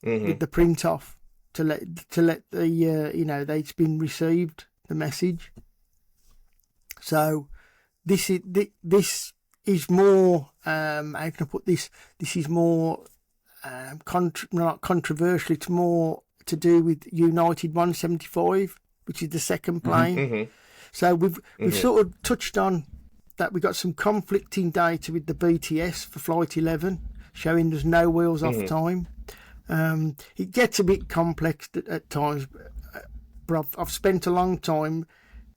with the print off to let the that it's been received, the message. So this is more how can I put this? This is more not controversial. It's more to do with United 175, which is the second plane. So we've sort of touched on that. We got some conflicting data with the BTS for Flight 11, showing there's no wheels off time. It gets a bit complex at times, but I've spent a long time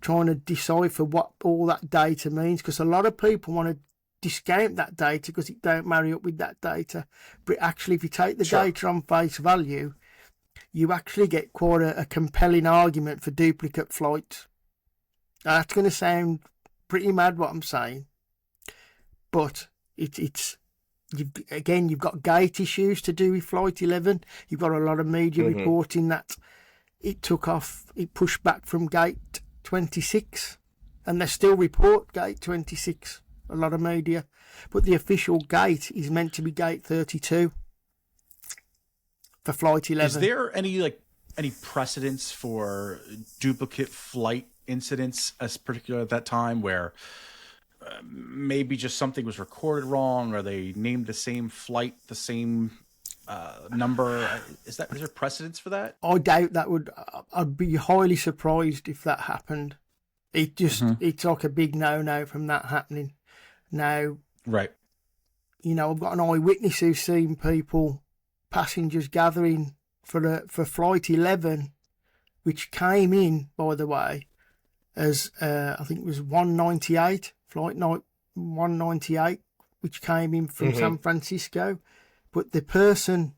trying to decipher what all that data means, because a lot of people want to discount that data because it don't marry up with that data. But actually, if you take the data on face value, you actually get quite a compelling argument for duplicate flights. Now, that's going to sound pretty mad what I'm saying, but you've got gate issues to do with Flight 11. You've got a lot of media reporting that it pushed back from gate 26, and they still report gate 26, a lot of media, but the official gate is meant to be gate 32 for Flight 11. Is there any precedence for duplicate flight incidents, as particular at that time, where maybe just something was recorded wrong, or they named the same flight the same number? Is there precedence for that? I doubt that would. I'd be highly surprised if that happened. It's like a big no-no from that happening. Now, Right. you know, I've got an eyewitness who's seen passengers gathering for Flight 11, which came in, by the way, as I think it was 198, Flight 198, which came in from San Francisco. But the person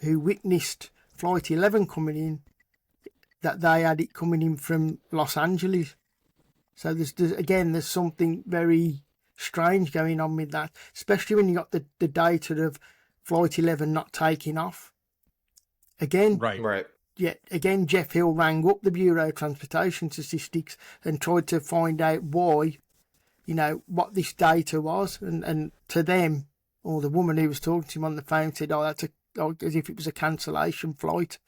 who witnessed Flight 11 coming in, that they had it coming in from Los Angeles. So there's something very strange going on with that, especially when you got the data of Flight 11 not taking off. Again, Right. Yeah, again, Jeff Hill rang up the Bureau of Transportation Statistics and tried to find out why, you know, what this data was. And to them, or the woman who was talking to him on the phone said, that's as if it was a cancellation flight.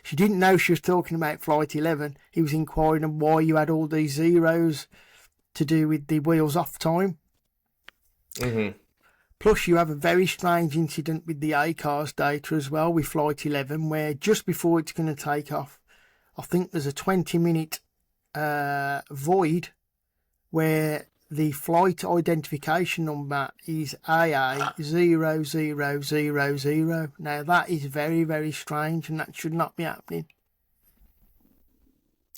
She didn't know she was talking about Flight 11. He was inquiring on why you had all these zeros to do with the wheels off time. Plus, you have a very strange incident with the ACARS data as well with Flight 11, where just before it's going to take off, I think there's a 20-minute void where the flight identification number is AA0000. Now, that is very, very strange, and that should not be happening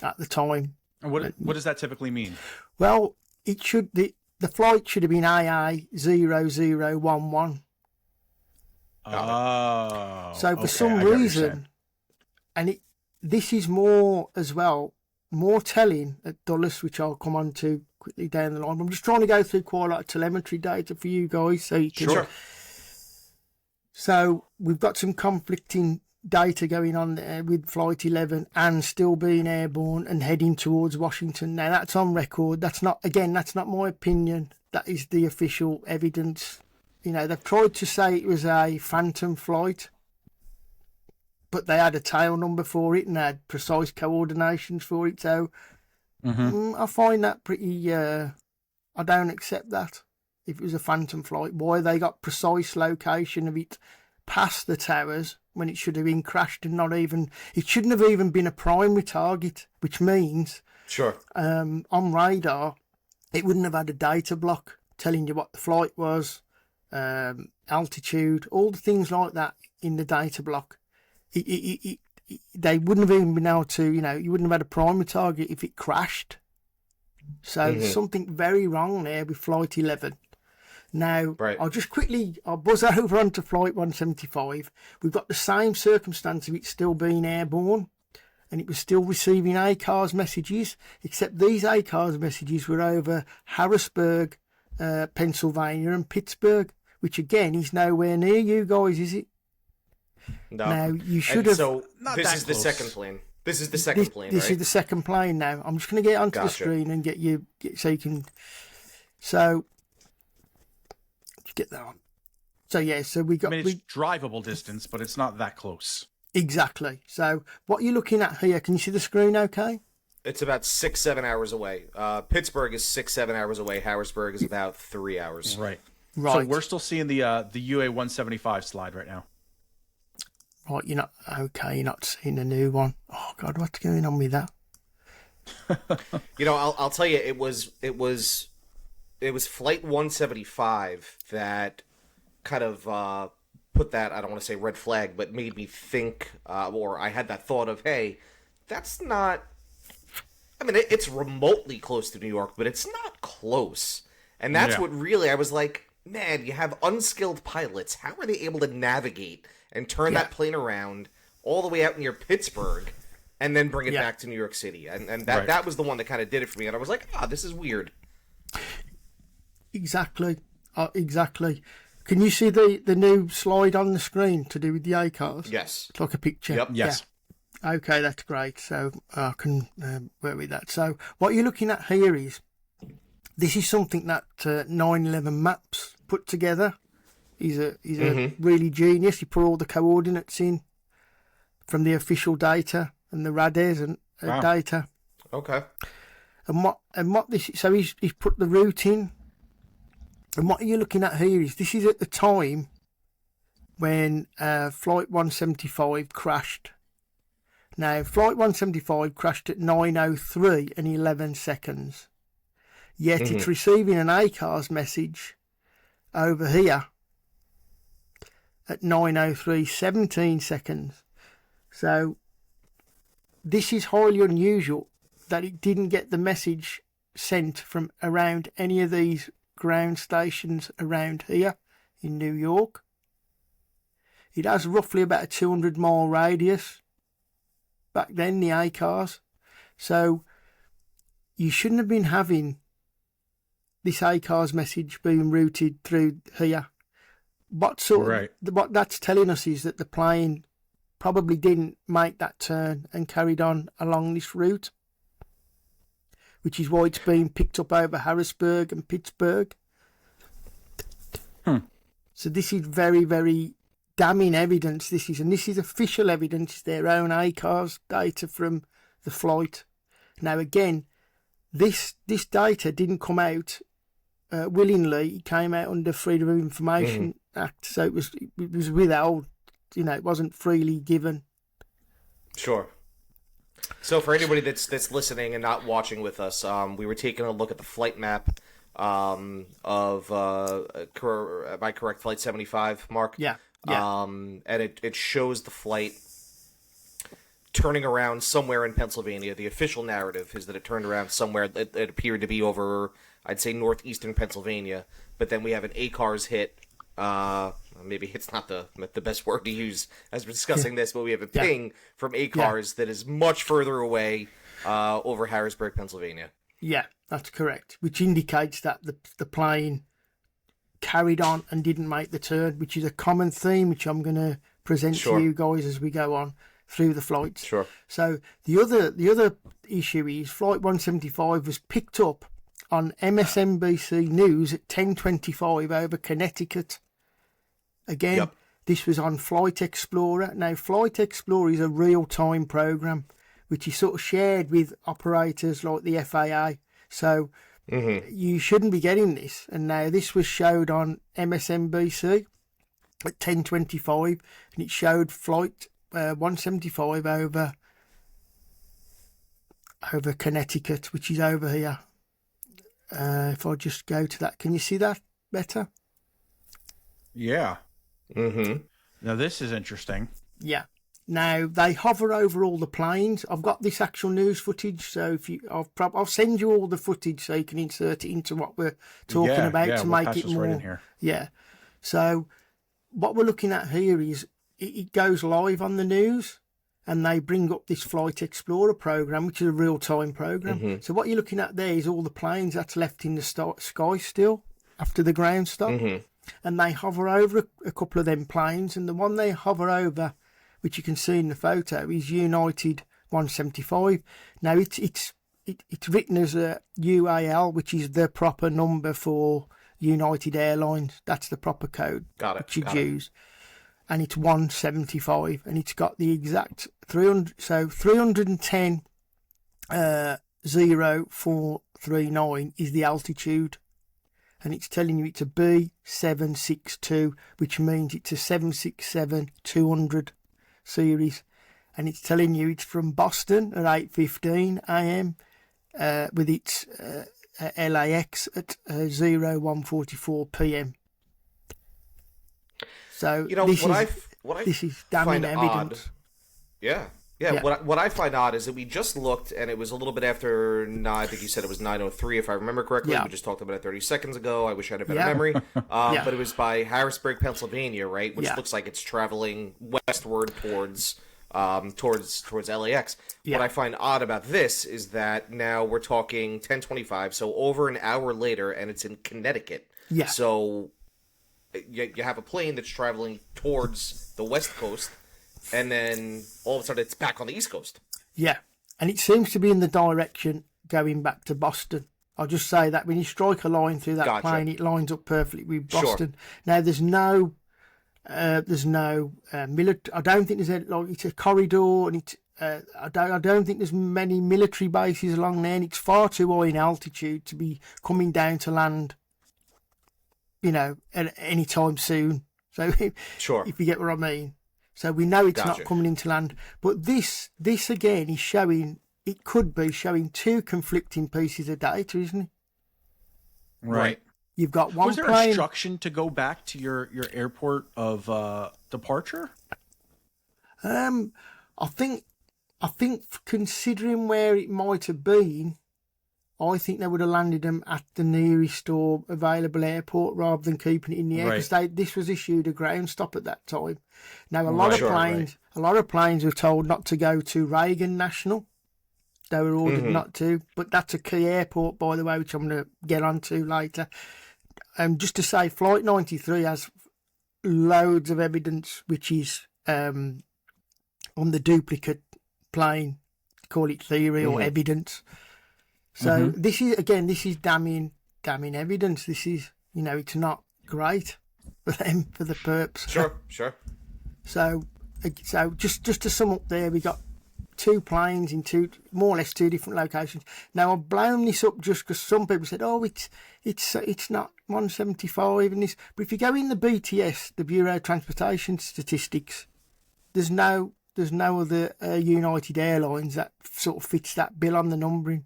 at the time. And what does that typically mean? Well, it should... The flight should have been AA0011. Oh. So for some reason, and this is more as well, more telling at Dulles, which I'll come on to quickly down the line. I'm just trying to go through quite a lot of telemetry data for you guys, so you can. Sure. So we've got some conflicting data going on there with Flight 11 and still being airborne and heading towards Washington. Now, that's on record. That's not my opinion. That is the official evidence. You know, they've tried to say it was a phantom flight, but they had a tail number for it and they had precise coordinations for it. So I find that pretty... I don't accept that. If it was a phantom flight, why they got precise location of it past the towers when it should have been crashed and not even... It shouldn't have even been a primary target, which means... on radar, it wouldn't have had a data block telling you what the flight was, altitude, all the things like that in the data block. They wouldn't have even been able to, you know, you wouldn't have had a primary target if it crashed. So there's something very wrong there with Flight 11. Now, I'll buzz over onto Flight 175. We've got the same circumstance of it still being airborne, and it was still receiving ACARS messages, except these ACARS messages were over Harrisburg, Pennsylvania, and Pittsburgh, which again is nowhere near you guys, is it? No. Now, you should have... So, this is the second plane. This is the second plane, This right? is the second plane now. I'm just going to get onto the screen and get so you can... So... Get that on. So yeah, so we got... it's drivable distance, but it's not that close. Exactly. So what you're looking at here, can you see the screen okay? It's about 6-7 hours away. Pittsburgh is 6-7 hours away. Harrisburg is about 3 hours. Right. So we're still seeing the UA 175 slide right now. Right, you're not seeing the new one. Oh God, what's going on with that? You know, I'll tell you, it was Flight 175 that kind of put that, I don't want to say red flag, but made me think, or I had that thought of, hey, that's not... I mean, it's remotely close to New York, but it's not close. And that's what really, I was like, man, you have unskilled pilots. How are they able to navigate and turn that plane around all the way out near Pittsburgh and then bring it back to New York City? And that was the one that kind of did it for me. And I was like, this is weird. Exactly. Exactly. Can you see the new slide on the screen to do with the ACARS? Yes. It's like a picture. Yep. Yes. Yeah. Okay, that's great. So I can work with that. So what you're looking at here is, this is something that 9/11 Maps put together. He's a really genius. He put all the coordinates in from the official data and the radars and data. Okay. And what this, so he's put the route in. And what you're looking at here is, this is at the time when Flight 175 crashed. Now, Flight 175 crashed at 9:03 and 11 seconds. Yet it's receiving an ACARS message over here at 9:03:17 seconds. So this is highly unusual that it didn't get the message sent from around any of these ground stations around here in New York. It has roughly about a 200-mile radius back then, the ACARS. So you shouldn't have been having this ACARS message being routed through here. What that's telling us is that the plane probably didn't make that turn and carried on along this route, which is why it's being picked up over Harrisburg and Pittsburgh. So this is very, very damning evidence. This is official evidence, their own ACARS data from the flight. Now again, this data didn't come out willingly. It came out under Freedom of Information Act, so it was withheld. It wasn't freely given. Sure. So for anybody that's listening and not watching with us, we were taking a look at the flight map of am I correct, Flight 75, Mark? Yeah. And it shows the flight turning around somewhere in Pennsylvania. The official narrative is that it turned around somewhere that it appeared to be over, I'd say, northeastern Pennsylvania. But then we have an ACARS hit. Maybe it's not the best word to use as we're discussing this, but we have a ping from ACARS that is much further away over Harrisburg, Pennsylvania. Yeah, that's correct. Which indicates that the plane carried on and didn't make the turn, which is a common theme which I'm going to present to you guys as we go on through the flights. Sure. So the other issue is Flight 175 was picked up on MSNBC News at 10:25 over Connecticut. Again, this was on Flight Explorer. Now, Flight Explorer is a real-time program which is sort of shared with operators like the FAA. So you shouldn't be getting this. And now this was showed on MSNBC at 10:25, and it showed Flight 175 over Connecticut, which is over here. If I just go to that, can you see that better? Yeah. Now this is interesting. Yeah. Now they hover over all the planes. I've got this actual news footage, so I'll send you all the footage so you can insert it into what we're talking about to make it more. Right in here. Yeah. So what we're looking at here is it goes live on the news, and they bring up this Flight Explorer program, which is a real-time program. So what you're looking at there is all the planes that's left in the sky still after the ground stop. And they hover over a couple of them planes, and the one they hover over, which you can see in the photo, is United 175. Now it's written as a UAL, which is the proper number for United Airlines. That's the proper code which you'd use. And it's 175, and it's got the exact 300. So 310 0439 is the altitude. And it's telling you it's a B762, which means it's a 767-200 series. And it's telling you it's from Boston at 8:15 a.m. With its LAX at 01:44 p.m. So this is damning evidence. Yeah. What I find odd is that we just looked, and it was a little bit after. I think you said it was 9:03, if I remember correctly. We just talked about it 30 seconds ago. I wish I had a better memory. But it was by Harrisburg, Pennsylvania, right? Which looks like it's traveling westward towards LAX. What I find odd about this is that now we're talking 10:25, so over an hour later, and it's in Connecticut. Yeah. So you have a plane that's traveling towards the West Coast, and then all of a sudden it's back on the East Coast. Yeah. And it seems to be in the direction going back to Boston. I'll just say that when you strike a line through that plane, it lines up perfectly with Boston. Now, there's no military. I don't think it's a corridor, and I don't think there's many military bases along there, and it's far too high in altitude to be coming down to land, at any time soon. So, if you get what I mean. So we know it's not coming into land. But this again is showing, it could be showing two conflicting pieces of data, isn't it? Right. You've got one Was there plane. instruction to go back to your airport of departure? I think considering where it might have been, I think they would have landed them at the nearest or available airport rather than keeping it in the air, because this was issued a ground stop at that time. Now a lot of planes were told not to go to Reagan National. They were ordered not to, but that's a key airport, by the way, which I'm going to get onto later. Just to say, Flight 93 has loads of evidence, which is on the duplicate plane, call it theory or evidence. So this is damning evidence. This is, it's not great for them, for the perps. Sure. So just to sum up there, we got 2 planes in more or less 2 different locations. Now I've blown this up just because some people said, "Oh, it's not 175 and this." But if you go in the BTS, the Bureau of Transportation Statistics, there's no other United Airlines that sort of fits that bill on the numbering.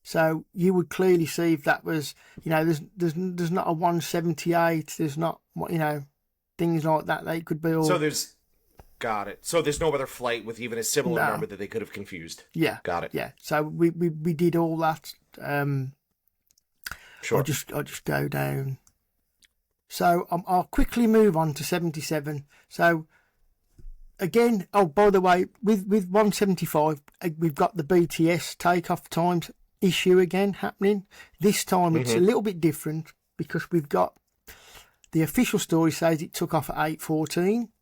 So you would clearly see if that was, there's not a 178. There's not, things like that. They could be all. Got it. So there's no other flight with even a similar number that they could have confused. Yeah. Got it. Yeah. So we did all that. Sure. I'll just go down. So I'll quickly move on to 77. So again, by the way, with 175, we've got the BTS takeoff times issue again happening. This time it's a little bit different because we've got the official story says it took off at 8:14.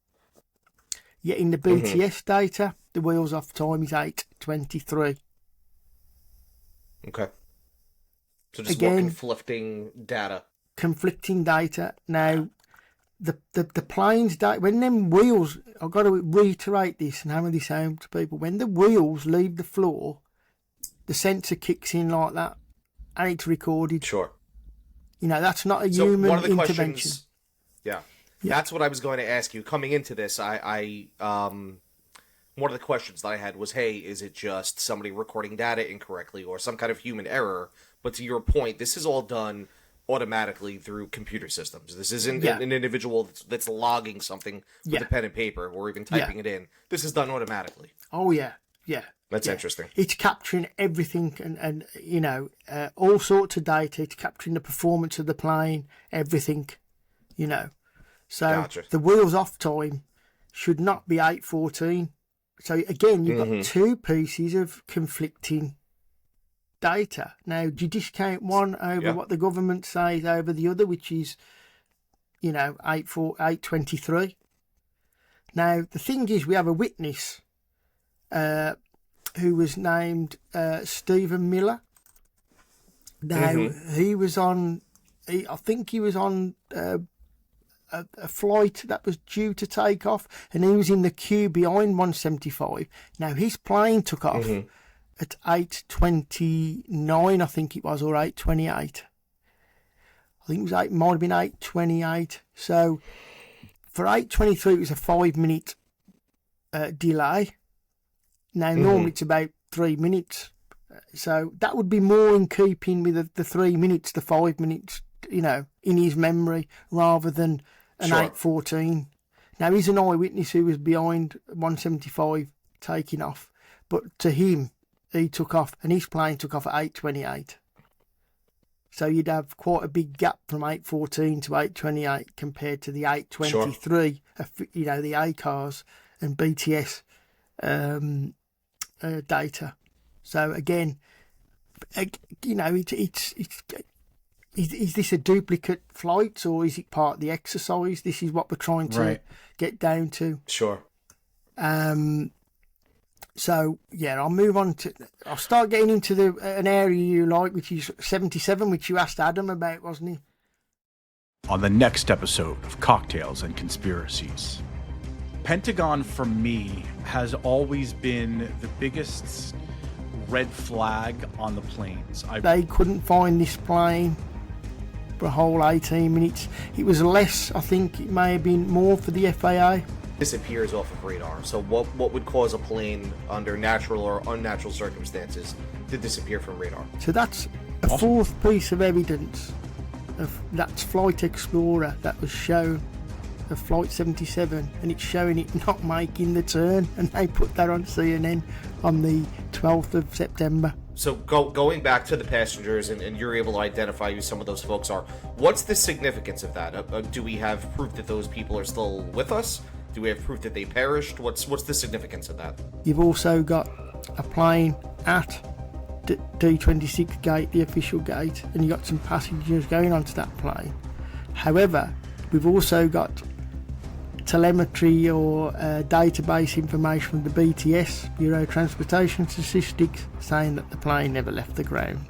Yet in the BTS data, the wheels off time is 8:23. Okay. So just more conflicting data. Now, the planes, when them wheels, I've got to reiterate this and hammer this home to people, when the wheels leave the floor, the sensor kicks in like that and it's recorded. Sure. That's not a human intervention. Yeah. That's what I was going to ask you. Coming into this, I one of the questions that I had was, hey, is it just somebody recording data incorrectly or some kind of human error? But to your point, this is all done automatically through computer systems. This isn't an individual that's logging something with a pen and paper or even typing it in. This is done automatically. Oh, yeah. Yeah. That's interesting. It's capturing everything and all sorts of data. It's capturing the performance of the plane, everything, So Gotcha. The wheels off time should not be 8:14. So again, you've got 2 pieces of conflicting data. Now, do you discount one over what the government says over the other, which is, 8:23? Now, the thing is, we have a witness who was named Stephen Miller. Now, he was on, I think he was on a flight that was due to take off, and he was in the queue behind 175. Now, his plane took off at 8:29, I think it was, or 8:28. I think it was might have been 8:28. So for 8:23, it was a 5-minute delay. Now, normally it's about 3 minutes. So that would be more in keeping with the 3 minutes, the 5 minutes, in his memory, rather than an 8:14. Now, he's an eyewitness who was behind 175 taking off. But to him, he took off, and his plane took off at 8:28. So you'd have quite a big gap from 8:14 to 8:28 compared to the 8:23, the ACARS and BTS data. So again, is this a duplicate flight, or is it part of the exercise? This is what we're trying to get down to. Sure. So yeah, I'll start getting into an area you like, which is 77, which you asked Adam about, wasn't he? On the next episode of Cocktails and Conspiracies. Pentagon, for me, has always been the biggest red flag on the planes. They couldn't find this plane for a whole 18 minutes. It was less, I think it may have been more for the FAA. Disappears off of radar. So what would cause a plane under natural or unnatural circumstances to disappear from radar? So that's A fourth piece of evidence that's Flight Explorer that was shown of Flight 77, and it's showing it not making the turn, and they put that on CNN on the 12th of September. So going back to the passengers, and you're able to identify who some of those folks are, what's the significance of that? Do we have proof that those people are still with us? Do we have proof that they perished? What's the significance of that? You've also got a plane at D26 gate, the official gate, and you've got some passengers going onto that plane. However, we've also got telemetry or database information from the BTS, Bureau of Transportation Statistics, saying that the plane never left the ground.